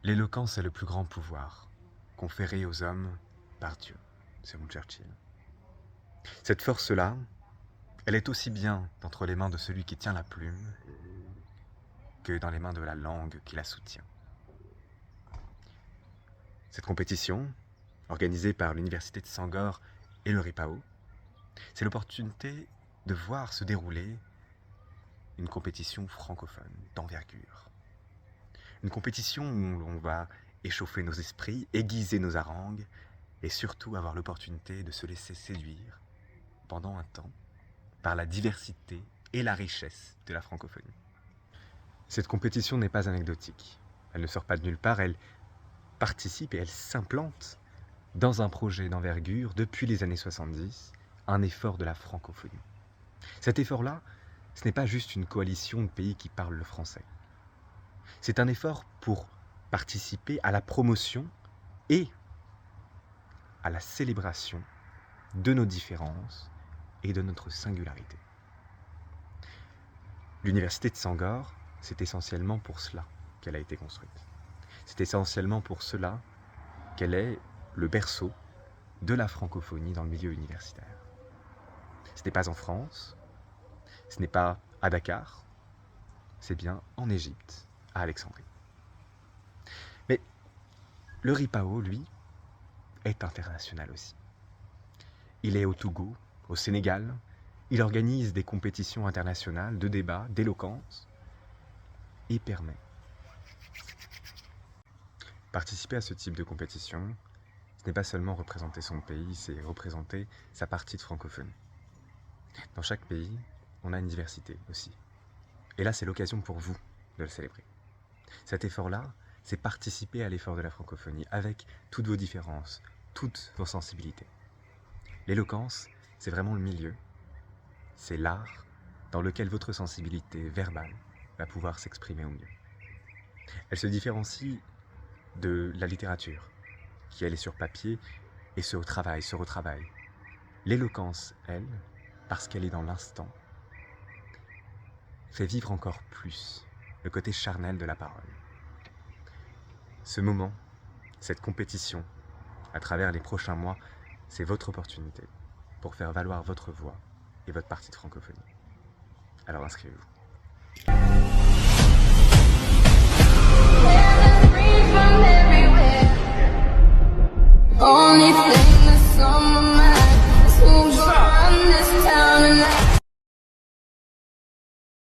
L'éloquence est le plus grand pouvoir, conféré aux hommes par Dieu, selon Churchill. Cette force-là, elle est aussi bien entre les mains de celui qui tient la plume que dans les mains de la langue qui la soutient. Cette compétition, organisée par l'Université de Sangor et le RIPAO, c'est l'opportunité de voir se dérouler une compétition francophone d'envergure. Une compétition où l'on va échauffer nos esprits, aiguiser nos harangues et surtout avoir l'opportunité de se laisser séduire pendant un temps par la diversité et la richesse de la francophonie. Cette compétition n'est pas anecdotique. Elle ne sort pas de nulle part, elle participe et elle s'implante dans un projet d'envergure depuis les années 70, un effort de la francophonie. Cet effort-là, ce n'est pas juste une coalition de pays qui parlent le français. C'est un effort pour participer à la promotion et à la célébration de nos différences et de notre singularité. L'Université de Sangor, c'est essentiellement pour cela qu'elle a été construite. C'est essentiellement pour cela qu'elle est le berceau de la francophonie dans le milieu universitaire. Ce n'est pas en France, ce n'est pas à Dakar, c'est bien en Égypte, à Alexandrie. Mais le RIPAO, lui, est international aussi. Il est au Togo, au Sénégal, il organise des compétitions internationales de débat, d'éloquence, et permet. Participer à ce type de compétition, ce n'est pas seulement représenter son pays, c'est représenter sa partie de francophonie. Dans chaque pays, on a une diversité aussi. Et là, c'est l'occasion pour vous de le célébrer. Cet effort-là, c'est participer à l'effort de la francophonie avec toutes vos différences, toutes vos sensibilités. L'éloquence, c'est vraiment le milieu, c'est l'art dans lequel votre sensibilité verbale va pouvoir s'exprimer au mieux. Elle se différencie de la littérature, qui elle est sur papier et se retravaille. L'éloquence, elle, parce qu'elle est dans l'instant, fait vivre encore plus le côté charnel de la parole. Ce moment, cette compétition, à travers les prochains mois, c'est votre opportunité pour faire valoir votre voix et votre partie de francophonie. Alors inscrivez-vous. Only thing